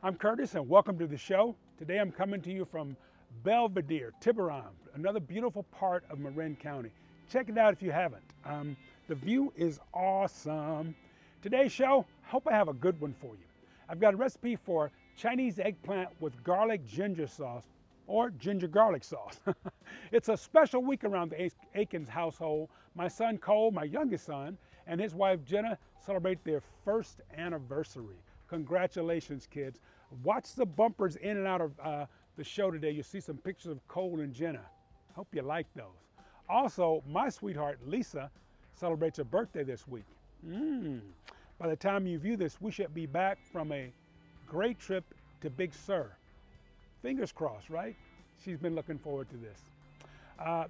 I'm Curtis and welcome to the show. Today I'm coming to you from Belvedere, Tiburon, another beautiful part of Marin County. Check it out if you haven't. The view is awesome. Today's show, hope I have a good one for you. I've got a recipe for Chinese eggplant with garlic ginger sauce or ginger garlic sauce. It's a special week around the Aikens household. My son Cole, my youngest son, and his wife Jenna celebrate their first anniversary. Congratulations, kids. Watch the bumpers in and out of the show today. You'll see some pictures of Cole and Jenna. Hope you like those. Also, my sweetheart Lisa celebrates her birthday this week. By the time you view this, we should be back from a great trip to Big Sur. Fingers crossed, right? She's been looking forward to this.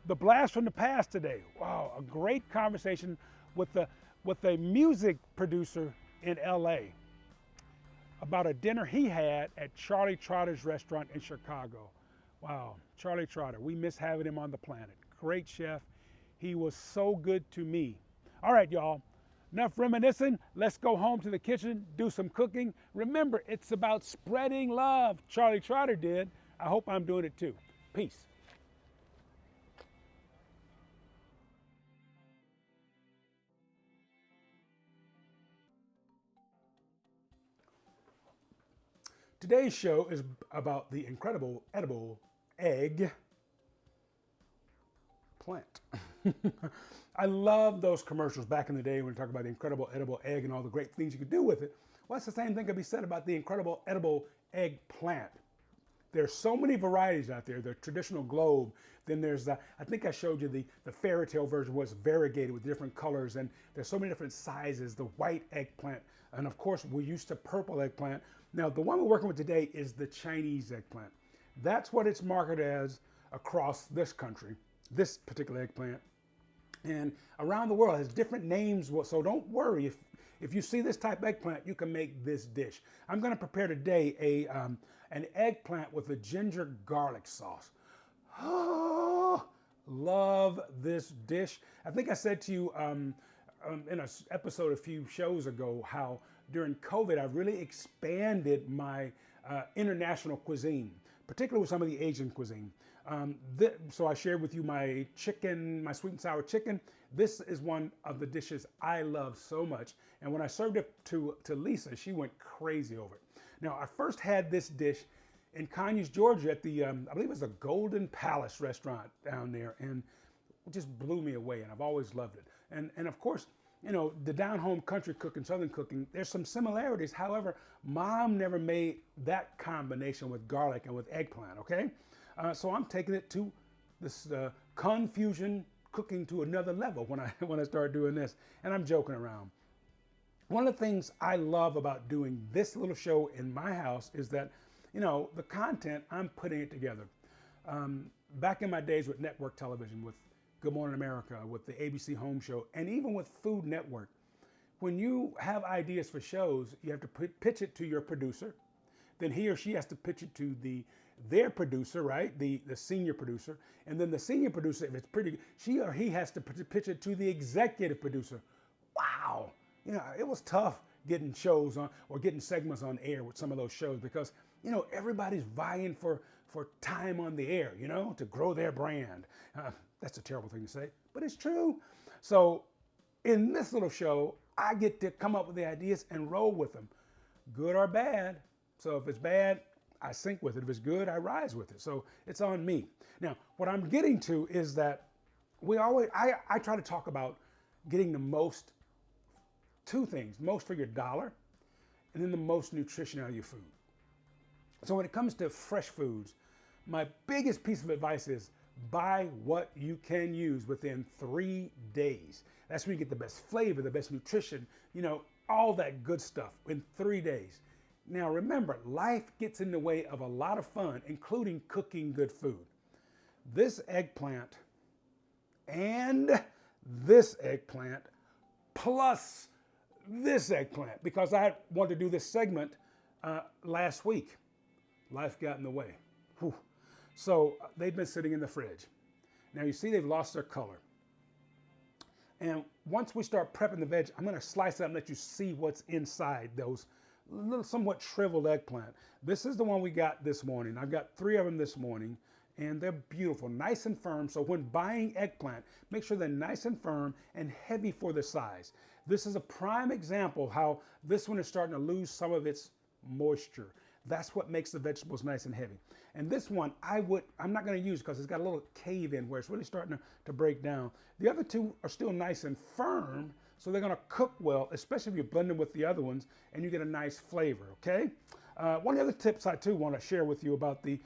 The blast from the past today. Wow, a great conversation with a music producer in LA about a dinner he had at Charlie Trotter's restaurant in Chicago. Wow, Charlie Trotter, we miss having him on the planet. Great chef. He was so good to me. All right, y'all, enough reminiscing. Let's go home to the kitchen, do some cooking. Remember, it's about spreading love. Charlie Trotter did. I hope I'm doing it too. Peace. Today's show is about the incredible edible egg plant. I love those commercials back in the day when we talk about the incredible edible egg and all the great things you could do with it. Well, that's the same thing could be said about the incredible edible eggplant. There's so many varieties out there. The traditional globe, then there's I think I showed you the fairy tale version was variegated with different colors, and there's so many different sizes. The white eggplant, and of course we're used to purple eggplant. Now the one we're working with today is the Chinese eggplant. That's what it's marketed as across this country, this particular eggplant. And around the world it has different names, so don't worry. If you see this type of eggplant, you can make this dish. I'm going to prepare today an eggplant with a ginger garlic sauce. Oh, love this dish. I think I said to you in an episode a few shows ago how during COVID I really expanded my international cuisine, particularly with some of the Asian cuisine. So I shared with you my chicken, my sweet and sour chicken. This is one of the dishes I love so much. And when I served it to Lisa, she went crazy over it. Now, I first had this dish in Conyers, Georgia at the, I believe it was the Golden Palace restaurant down there. And it just blew me away. And I've always loved it. And of course, you know, the down-home country cooking, southern cooking, there's some similarities. However, Mom never made that combination with garlic and with eggplant, okay? So I'm taking it to this confusion cooking to another level when I start doing this, and I'm joking around. One of the things I love about doing this little show in my house is that, you know, the content, I'm putting it together. Back in my days with network television, with Good Morning America, with the ABC Home Show, and even with Food Network, when you have ideas for shows, you have to pitch it to your producer. Then he or she has to pitch it to their producer, right? The senior producer. And then the senior producer, if it's pretty good, she or he has to pitch it to the executive producer. Wow. You know, it was tough getting shows on or getting segments on air with some of those shows because, you know, everybody's vying for time on the air, you know, to grow their brand. That's a terrible thing to say, but it's true. So in this little show, I get to come up with the ideas and roll with them, good or bad. So if it's bad, I sink with it. If it's good, I rise with it. So it's on me. Now, what I'm getting to is that I try to talk about getting the most, two things, most for your dollar, and then the most nutrition out of your food. So when it comes to fresh foods, my biggest piece of advice is buy what you can use within 3 days. That's when you get the best flavor, the best nutrition, you know, all that good stuff in 3 days. Now remember, life gets in the way of a lot of fun, including cooking good food. This eggplant and this eggplant plus this eggplant, because I wanted to do this segment last week. Life got in the way. Whew. So they've been sitting in the fridge. Now you see they've lost their color. And once we start prepping the veg, I'm going to slice it up and let you see what's inside those little somewhat shriveled eggplant. This is the one we got this morning. I've got 3 of them this morning, and they're beautiful, nice and firm. So when buying eggplant, make sure they're nice and firm and heavy for the size. This is a prime example how this one is starting to lose some of its moisture. That's what makes the vegetables nice and heavy. And this one, I'm not going to use because it's got a little cave in where it's really starting to break down. The other 2 are still nice and firm, so they're going to cook well, especially if you blend them with the other ones and you get a nice flavor, okay? One of the other tips I too want to share with you about the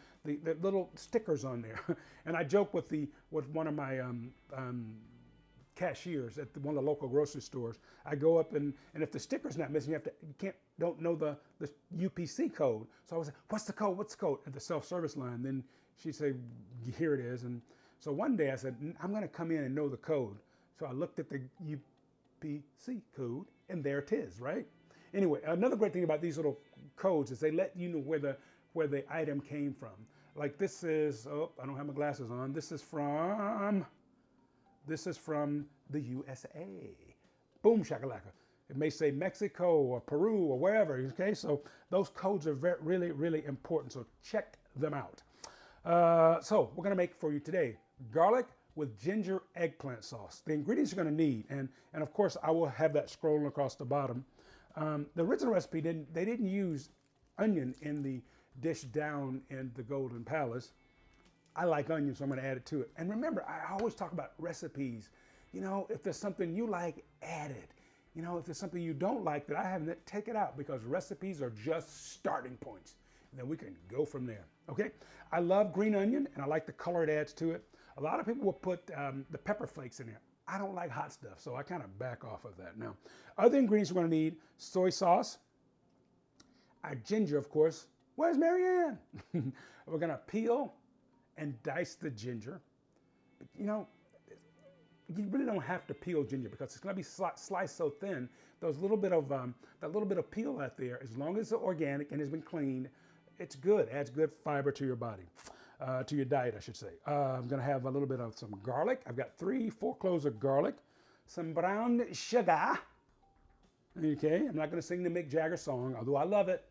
little stickers on there. And I joke with one of my cashiers at one of the local grocery stores. I go up and if the sticker's not missing, don't know the UPC code. So I was like, what's the code? What's the code? At the self-service line. Then she'd say, here it is. And so one day I said, I'm going to come in and know the code. So I looked at the UPC code and there it is, right? Anyway, another great thing about these little codes is they let you know where the item came from. Like this is, oh, I don't have my glasses on. This is from the USA. Boom shakalaka. It may say Mexico or Peru or wherever, okay? So those codes are really, really important, so check them out. So we're gonna make for you today garlic with ginger eggplant sauce. The ingredients you're gonna need, and of course I will have that scrolling across the bottom. The original recipe they didn't use onion in the dish down in the Golden Palace. I like onion, so I'm going to add it to it. And remember, I always talk about recipes. You know, if there's something you like, add it. You know, if there's something you don't like that I haven't, take it out, because recipes are just starting points. And then we can go from there. Okay? I love green onion, and I like the color it adds to it. A lot of people will put the pepper flakes in there. I don't like hot stuff, so I kind of back off of that. Now, other ingredients we're going to need: soy sauce, our ginger, of course. Where's Marianne? We're going to peel and dice the ginger. But, you know, you really don't have to peel ginger because it's going to be sliced so thin. Those little bit of that little bit of peel out there, as long as it's organic and has been cleaned, it's good. Adds good fiber to your body, to your diet, I should say. I'm going to have a little bit of some garlic. I've got 3-4 cloves of garlic, some brown sugar. Okay, I'm not going to sing the Mick Jagger song, although I love it.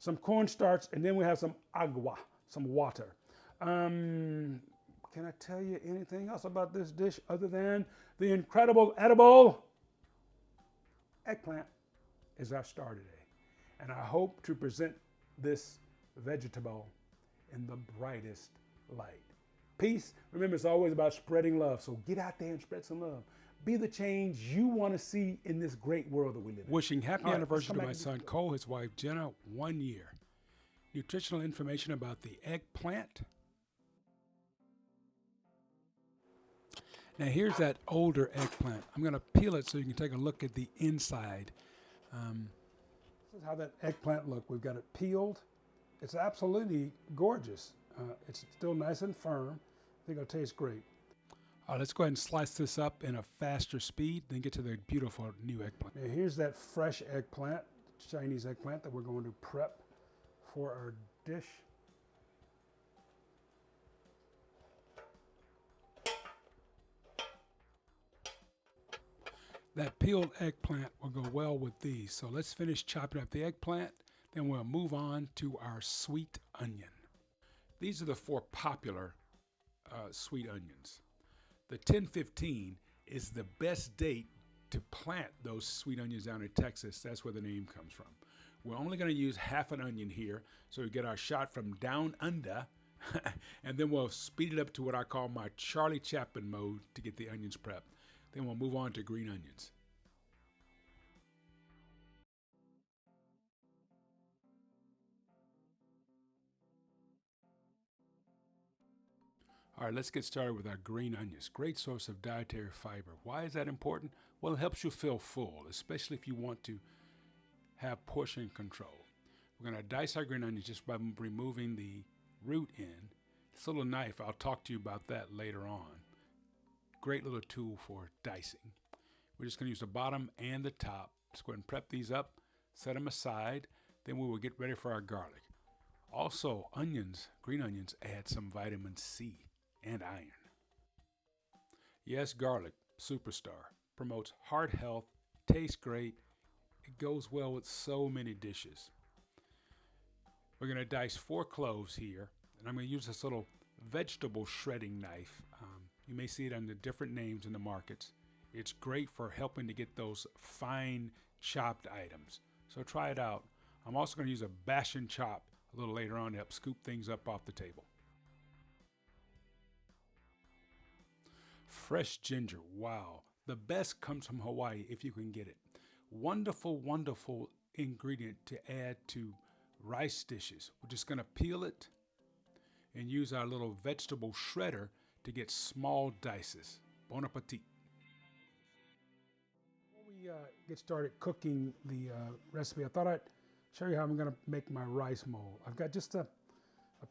Some cornstarch, and then we have some agua, some water. Can I tell you anything else about this dish other than the incredible edible eggplant is our star today? And I hope to present this vegetable in the brightest light. Peace. Remember, it's always about spreading love. So get out there and spread some love. Be the change you want to see in this great world that we live in. Wishing happy anniversary to my son Cole, his wife Jenna, 1 year. Nutritional information about the eggplant. Now here's that older eggplant. I'm going to peel it so you can take a look at the inside. This is how that eggplant looks. We've got it peeled. It's absolutely gorgeous. It's still nice and firm. I think it'll taste great. Let's go ahead and slice this up in a faster speed, then get to the beautiful new eggplant. Now here's that fresh eggplant, Chinese eggplant, that we're going to prep for our dish. That peeled eggplant will go well with these. So let's finish chopping up the eggplant, then we'll move on to our sweet onion. These are the 4 popular sweet onions. The 1015 is the best date to plant those sweet onions down in Texas. That's where the name comes from. We're only going to use half an onion here, so we get our shot from down under, and then we'll speed it up to what I call my Charlie Chaplin mode to get the onions prepped. Then we'll move on to green onions. All right, let's get started with our green onions. Great source of dietary fiber. Why is that important? Well, it helps you feel full, especially if you want to have portion control. We're going to dice our green onions just by removing the root end. This little knife, I'll talk to you about that later on. Great little tool for dicing. We're just going to use the bottom and the top. Let's go ahead and prep these up, set them aside. Then we will get ready for our garlic. Also, onions, green onions, add some vitamin C and iron. Yes, garlic, superstar, promotes heart health, tastes great, It goes well with so many dishes. We're going to dice 4 cloves here, and I'm going to use this little vegetable shredding knife. You may see it under different names in the markets. It's great for helping to get those fine chopped items. So try it out. I'm also going to use a bash and chop a little later on to help scoop things up off the table. Fresh ginger, wow. The best comes from Hawaii if you can get it. Wonderful, wonderful ingredient to add to rice dishes. We're just going to peel it and use our little vegetable shredder to get small dices. Bon appetit. Before we get started cooking the recipe, I thought I'd show you how I'm going to make my rice mold. I've got just a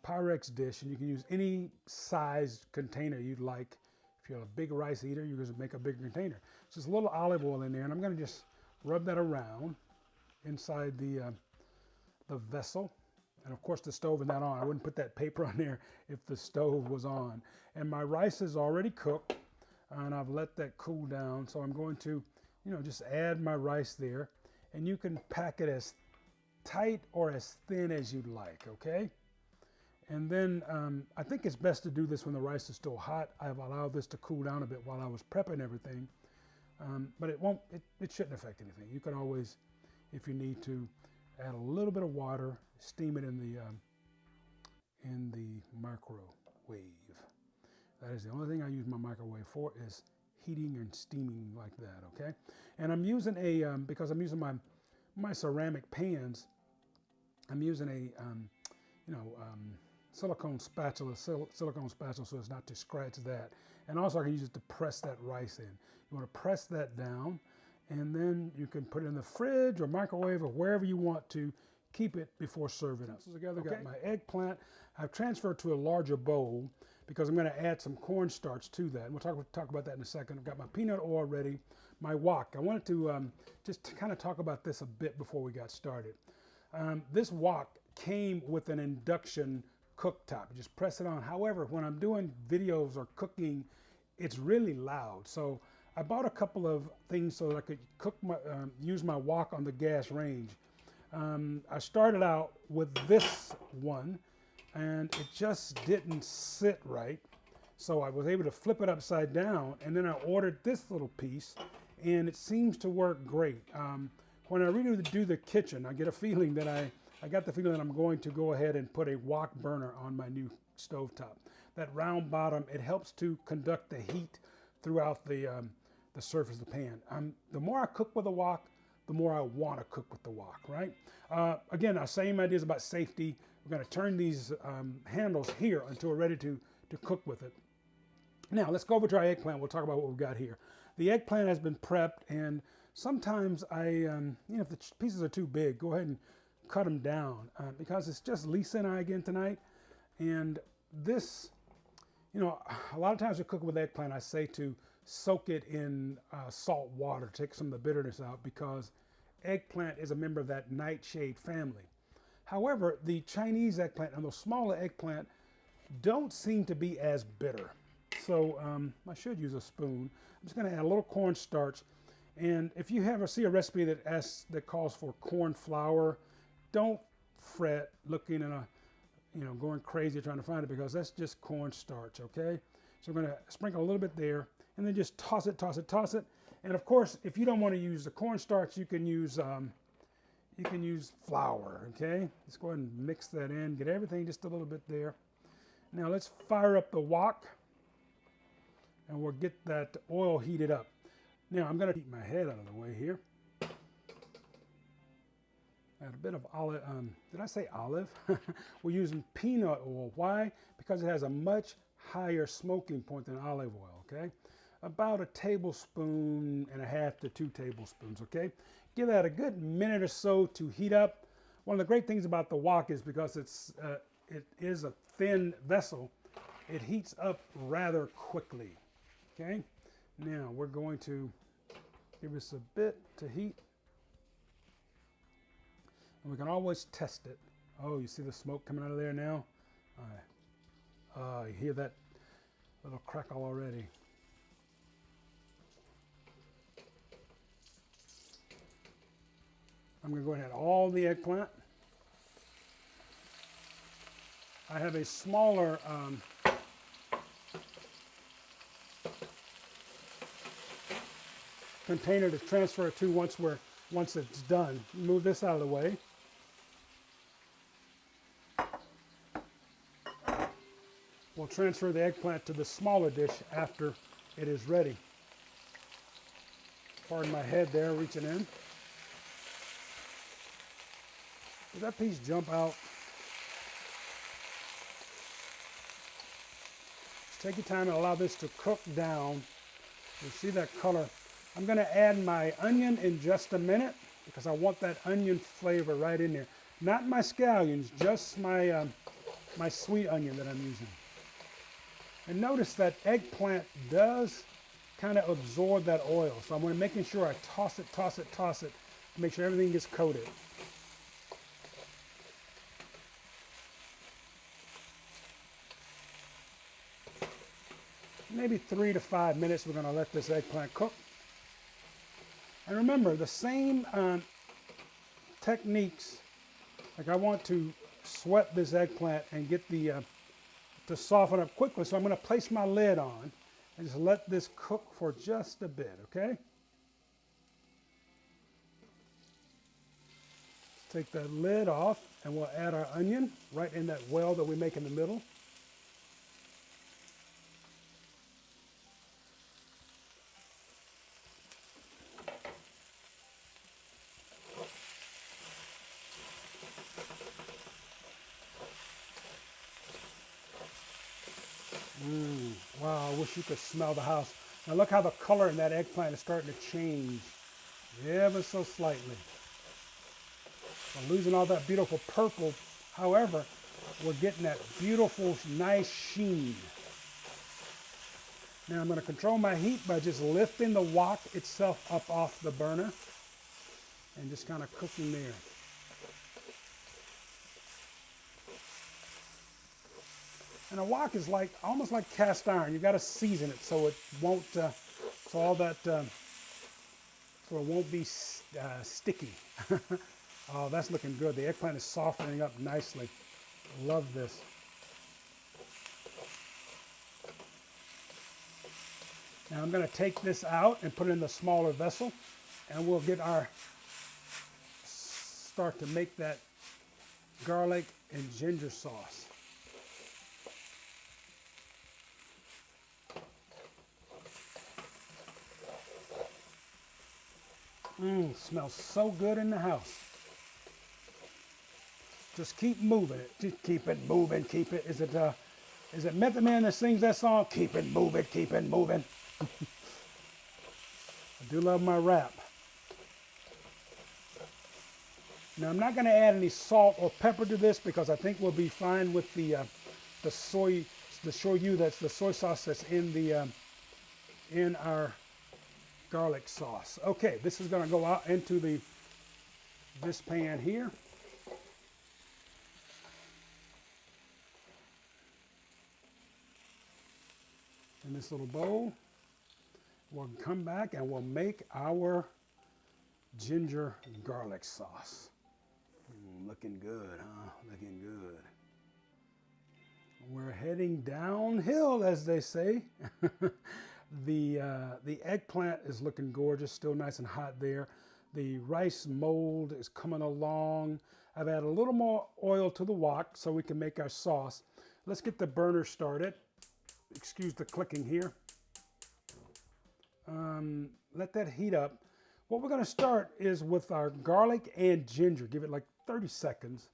Pyrex dish, and you can use any size container you'd like. If you're a big rice eater, you can just make a bigger container. Just a little olive oil in there, and I'm going to just rub that around inside the vessel. And of course the stove is not on. I wouldn't put that paper on there if the stove was on. And my rice is already cooked, and I've let that cool down. So I'm going to, just add my rice there, and you can pack it as tight or as thin as you'd like, okay? And then I think it's best to do this when the rice is still hot. I've allowed this to cool down a bit while I was prepping everything, but it shouldn't affect anything. You can always, if you need to, add a little bit of water, steam it in the microwave. That is the only thing I use my microwave for, is heating and steaming like that, okay? And I'm using because I'm using my ceramic pans, I'm using a silicone spatula so as not to scratch that. And also I can use it to press that rice in. You want to press that down, and then you can put it in the fridge or microwave or wherever you want to keep it before serving it. Together, okay. Got my eggplant. I've transferred to a larger bowl because I'm going to add some cornstarch to that. And we'll talk about that in a second. I've got my peanut oil ready, my wok. I wanted to just kind of talk about this a bit before we got started. This wok came with an induction cooktop. You just press it on. However, when I'm doing videos or cooking, it's really loud. So I bought a couple of things so that I could use my wok on the gas range. I started out with this one, and it just didn't sit right. So I was able to flip it upside down, and then I ordered this little piece, and it seems to work great. When I really do the kitchen, I get a feeling that I got the feeling that I'm going to go ahead and put a wok burner on my new stovetop. That round bottom, it helps to conduct the heat throughout the surface of the pan. The more I cook with a wok, the more I want to cook with the wok, right? Again, our same ideas about safety. We're going to turn these handles here until we're ready to cook with it. Now, let's go over to our eggplant. We'll talk about what we've got here. The eggplant has been prepped, and sometimes if the pieces are too big, go ahead and cut them down because it's just Lisa and I again tonight. And this, a lot of times we cook with eggplant, I say to soak it in salt water to take some of the bitterness out, because eggplant is a member of that nightshade family. However, the Chinese eggplant and the smaller eggplant don't seem to be as bitter. So I should use a spoon. I'm just going to add a little cornstarch. And if you see a recipe that calls for corn flour, don't fret looking at going crazy trying to find it, because that's just cornstarch, okay? So we're going to sprinkle a little bit there, and then just toss it. And of course, if you don't want to use the cornstarch, you can use flour, okay? Let's go ahead and mix that in, get everything just a little bit there. Now let's fire up the wok, and we'll get that oil heated up. Now I'm going to keep my head out of the way here. Add a bit of olive, did I say olive? We're using peanut oil. Why? Because it has a much higher smoking point than olive oil, okay? About 1.5 tablespoons to 2 tablespoons, okay? Give that a good minute or so to heat up. One of the great things about the wok is because it is a thin vessel, it heats up rather quickly, okay? Now we're going to give this a bit to heat. And we can always test it. Oh, you see the smoke coming out of there now? You hear that little crackle already. I'm going to go ahead and add all the eggplant. I have a smaller container to transfer it to once it's done. Move this out of the way. We'll transfer the eggplant to the smaller dish after it is ready. Pardon my head there, reaching in. Did that piece jump out? Just take your time and allow this to cook down. You see that color. I'm going to add my onion in just a minute because I want that onion flavor right in there. Not my scallions, just my sweet onion that I'm using. And notice that eggplant does kind of absorb that oil. So I'm going to making sure I toss it, to make sure everything gets coated. Maybe 3 to 5 minutes we're going to let this eggplant cook. And remember, the same techniques, like I want to sweat this eggplant and get the to soften up quickly. So I'm going to place my lid on and just let this cook for just a bit, okay? Take that lid off and we'll add our onion right in that well that we make in the middle. Wow, I wish you could smell the house. Now look how the color in that eggplant is starting to change ever so slightly. We're losing all that beautiful purple. However, we're getting that beautiful, nice sheen. Now I'm going to control my heat by just lifting the wok itself up off the burner and just kind of cooking there. And a wok is like almost like cast iron. You got to season it so it won't, so it won't be sticky. Oh, that's looking good. The eggplant is softening up nicely. Love this. Now I'm going to take this out and put it in the smaller vessel, and we'll start to make that garlic and ginger sauce. Smells so good in the house. Just keep moving it. Just keep it moving. Keep it. Is it Method Man that sings that song? Keep it moving. Keep it moving. I do love my rap. Now I'm not going to add any salt or pepper to this because I think we'll be fine with the shoyu, that's the soy sauce that's in our garlic sauce. Okay, this is going to go out into this pan here. In this little bowl. We'll come back and we'll make our ginger garlic sauce. Looking good, huh? Looking good. We're heading downhill, as they say. The eggplant is looking gorgeous, still nice and hot there. The rice mold is coming along. I've added a little more oil to the wok so we can make our sauce. Let's get the burner started. Excuse the clicking here. Let that heat up. What we're going to start is with our garlic and ginger. Give it like 30 seconds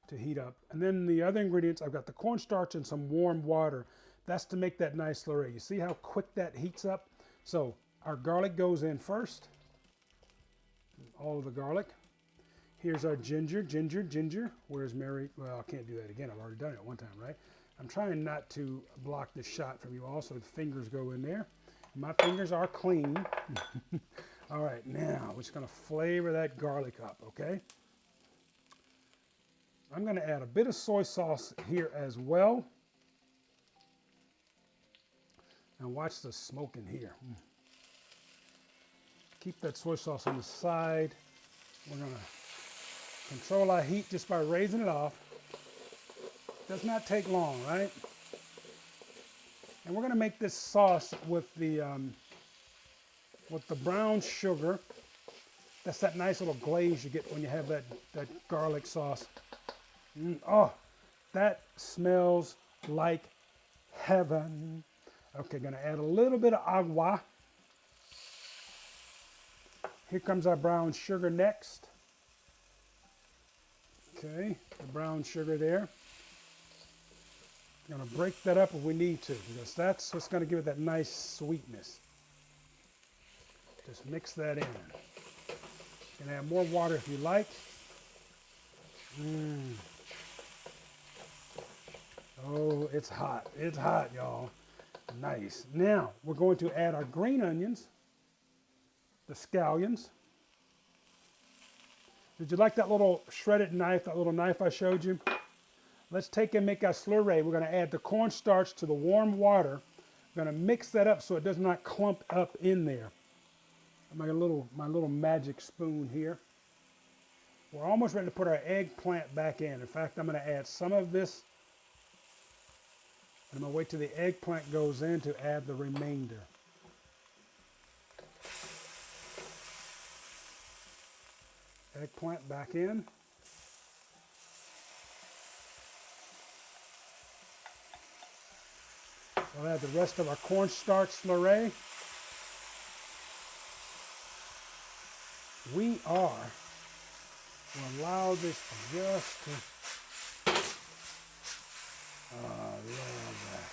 to heat up. And then the other ingredients, I've got the cornstarch and some warm water. That's to make that nice slurry. You see how quick that heats up? So our garlic goes in first. All of the garlic. Here's our ginger. Where's Mary? Well, I can't do that again. I've already done it one time, right? I'm trying not to block the shot from you all, so the fingers go in there. My fingers are clean. All right, now we're just going to flavor that garlic up, okay? I'm going to add a bit of soy sauce here as well. Now watch the smoke in here. Keep that soy sauce on the side. We're going to Control our heat just by raising it off. Does not take long, right? And we're going to make this sauce with the brown sugar. That's that nice little glaze you get when you have that garlic sauce. Oh, that smells like heaven. Okay, gonna add a little bit of agua. Here comes our brown sugar next. Okay, the brown sugar there. Gonna break that up if we need to, because that's what's gonna give it that nice sweetness. Just mix that in. You can add more water if you like. Oh, it's hot. It's hot, y'all. Nice. Now, we're going to add our green onions, the scallions. Did you like that little shredded knife, that little knife I showed you? Let's take and make our slurry. We're going to add the cornstarch to the warm water. We're going to mix that up so it does not clump up in there. My little magic spoon here. We're almost ready to put our eggplant back in. In fact, I'm going to add some of this. I'm going to wait till the eggplant goes in to add the remainder. Eggplant back in. We'll add the rest of our cornstarch slurry. We are going to allow this just to, I love that.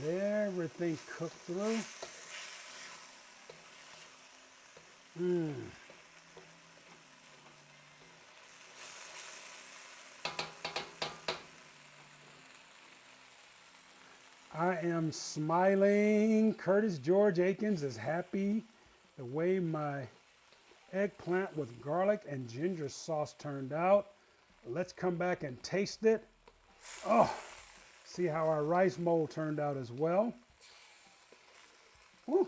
Let everything cook through. I am smiling. Curtis George Aikens is happy the way my eggplant with garlic and ginger sauce turned out. Let's come back and taste it. Oh, see how our rice mold turned out as well. Woo.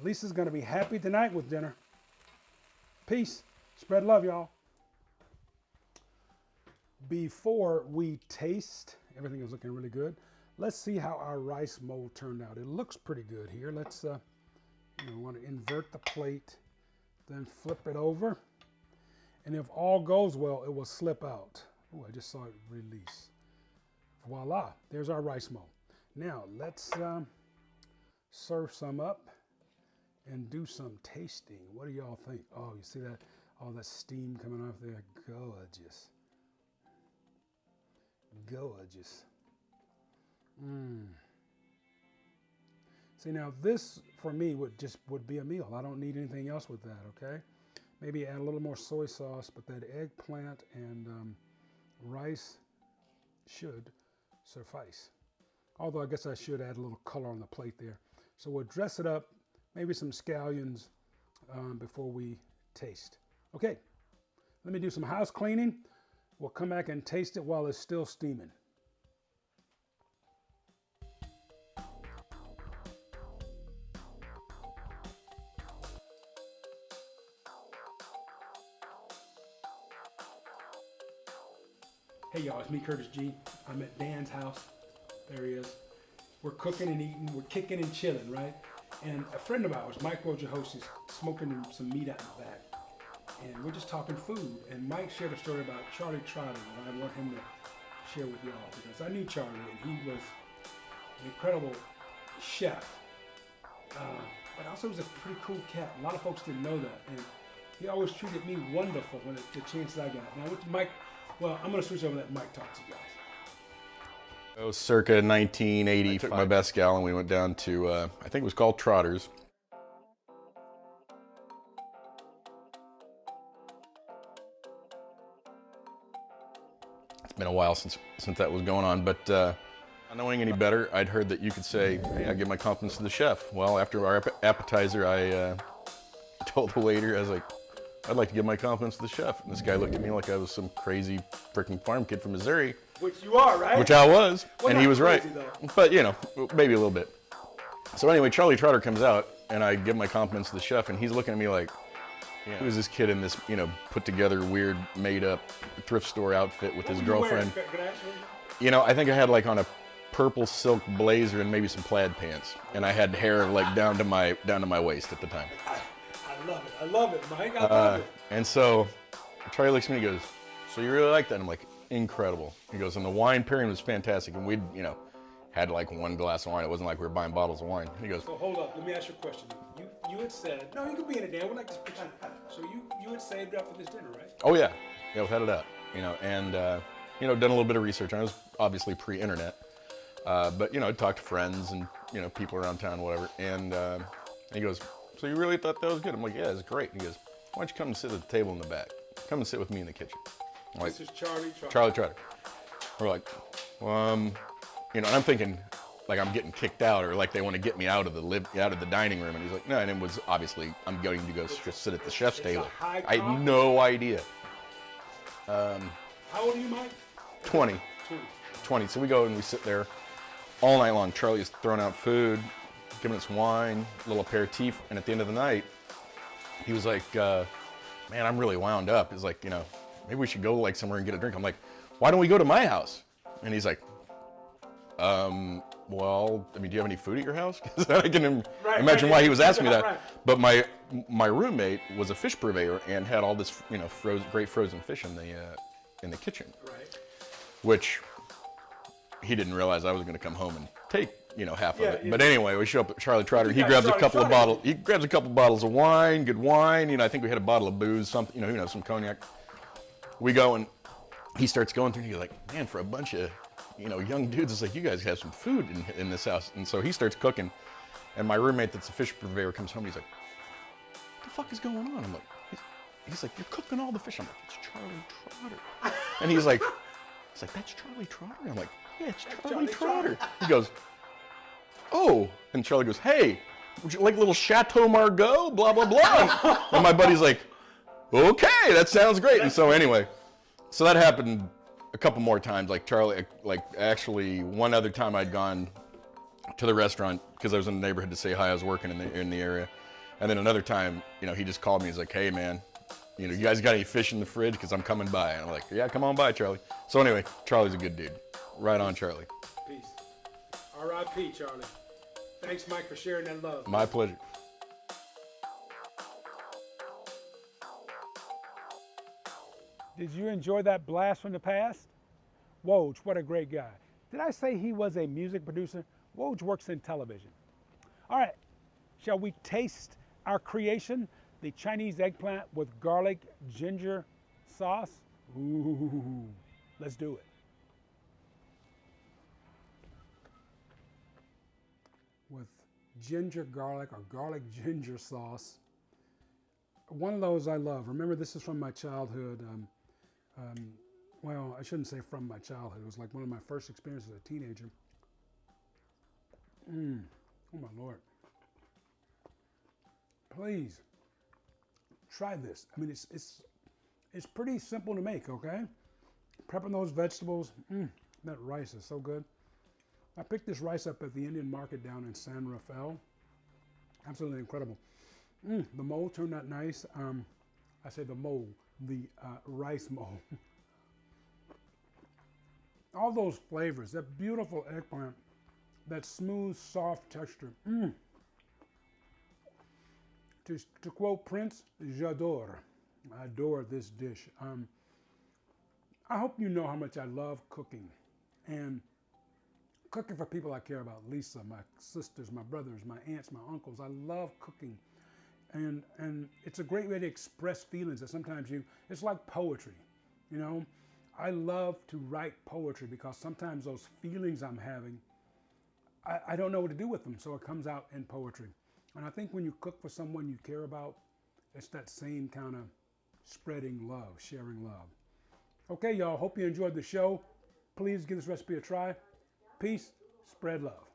Lisa's going to be happy tonight with dinner. Peace. Spread love, y'all. Before we taste, everything is looking really good. Let's see how our rice mold turned out. It looks pretty good here. Let's, want to invert the plate, then flip it over. And if all goes well, it will slip out. Oh, I just saw it release. Voila, there's our rice mold. Now, let's serve some up and do some tasting. What do y'all think? Oh, you see that? All that steam coming off there. Gorgeous. Gorgeous. See, now this for me would be a meal. I don't need anything else with that, okay? Maybe add a little more soy sauce, but that eggplant and rice should suffice. Although I guess I should add a little color on the plate there. So we'll dress it up, maybe some scallions before we taste. Okay, let me do some house cleaning. We'll come back and taste it while it's still steaming. Hey y'all, it's me, Curtis G. I'm at Dan's house. There he is. We're cooking and eating, we're kicking and chilling, right? And a friend of ours, Mike Wojciechowski, is smoking some meat out in the back. And we're just talking food. And Mike shared a story about Charlie Trotter, and I want him to share with y'all because I knew Charlie, and he was an incredible chef. But also was a pretty cool cat. A lot of folks didn't know that. And he always treated me wonderful when the chances I got. Now, with Mike, well, I'm going to switch over and let Mike talk to you guys. It was circa 1980. I took my best gal and we went down to, I think it was called Trotter's. It's been a while since that was going on, but not knowing any better, I'd heard that you could say, hey, I give my compliments to the chef. Well, after our appetizer, I told the waiter, I was like, I'd like to give my compliments to the chef. And this guy looked at me like I was some crazy freaking farm kid from Missouri. Which you are, right? Which I was, Well, and he was right. though. But, you know, maybe a little bit. So anyway, Charlie Trotter comes out, and I give my compliments to the chef, and he's looking at me like, who's this kid in this, you know, put together, weird, made up thrift store outfit with his girlfriend? You know, I think I had like on a purple silk blazer and maybe some plaid pants, and I had hair like down to my waist at the time. I love it. I love it, Mike. I love it. And so Charlie looks at me and goes, "So you really like that?" And I'm like, "Incredible." He goes, "And the wine pairing was fantastic, and we'd, you know, had like one glass of wine. It wasn't like we were buying bottles of wine." He goes, "So hold up, let me ask you a question. You had said, no, you could be in it, Dan. We're like this picture. So you had saved up for this dinner, right?" "Oh yeah, we've had it up, you know, and you know, done a little bit of research. And it was obviously pre-internet, but you know, I'd talked to friends and you know, people around town, whatever. And he goes, "So you really thought that was good?" I'm like, "Yeah, it's great." And he goes, "Why don't you come and sit at the table in the back? Come and sit with me in the kitchen." I'm like, "This is Charlie Trotter." Charlie Trotter. We're like, you know, and I'm thinking like I'm getting kicked out or like they want to get me out of the dining room. And he's like, "No," and it was obviously I'm going to go sit at the chef's table. I had no idea. How old are you, Mike? 20. 20. So we go and we sit there all night long. Charlie is throwing out food, giving us wine, a little aperitif, and at the end of the night, he was like, "Man, I'm really wound up." He's like, "You know, maybe we should go like somewhere and get a drink." I'm like, "Why don't we go to my house?" And he's like, "Well, I mean, do you have any food at your house?" Because I can imagine why he was asking me that. Right. But my roommate was a fish purveyor and had all this, you know, great frozen fish in the kitchen. Right. Which he didn't realize I was going to come home and take, you know, half of it. Yeah. But anyway, we show up at Charlie Trotter. He grabs a couple of bottles. He grabs a couple bottles of wine, good wine. You know, I think we had a bottle of booze, something, you know, some cognac. We go and he starts going through. And he's like, "Man, for a bunch of, you know, young dudes, it's like you guys have some food in this house." And so he starts cooking. And my roommate, that's a fish purveyor, comes home. And he's like, "What the fuck is going on?" I'm like, he's like, "You're cooking all the fish." I'm like, "It's Charlie Trotter." And he's like, "That's Charlie Trotter?" I'm like, "Yeah, it's Charlie Trotter." He goes, "Oh," and Charlie goes, "Hey, would you like a little Chateau Margaux, blah, blah, blah." And my buddy's like, "Okay, that sounds great." And so anyway, so that happened a couple more times. Like Charlie, like actually one other time I'd gone to the restaurant because I was in the neighborhood to say hi. I was working in the area. And then another time, you know, he just called me. He's like, "Hey, man, you know, you guys got any fish in the fridge? Because I'm coming by." And I'm like, "Yeah, come on by, Charlie." So anyway, Charlie's a good dude. Right on, Charlie. Peace. R.I.P. Charlie. Thanks, Mike, for sharing that love. My pleasure. Did you enjoy that blast from the past? Woj, what a great guy. Did I say he was a music producer? Woj works in television. All right, shall we taste our creation, the Chinese eggplant with garlic ginger sauce? Ooh, let's do it. With ginger garlic or garlic ginger sauce. One of those I love. Remember, this is from my childhood. Well, I shouldn't say from my childhood. It was like one of my first experiences as a teenager. Oh my Lord. Please try this. I mean, it's pretty simple to make, okay? Prepping those vegetables. That rice is so good. I picked this rice up at the Indian market down in San Rafael. Absolutely incredible. The mold turned out nice. I say the mold, the rice mold. All those flavors, that beautiful eggplant, that smooth, soft texture. To quote Prince, j'adore. I adore this dish. I hope you know how much I love cooking. And cooking for people I care about. Lisa, my sisters, my brothers, my aunts, my uncles. I love cooking. And it's a great way to express feelings that sometimes it's like poetry, you know? I love to write poetry because sometimes those feelings I'm having, I don't know what to do with them, so it comes out in poetry. And I think when you cook for someone you care about, it's that same kind of spreading love, sharing love. Okay, y'all, hope you enjoyed the show. Please give this recipe a try. Peace, spread love.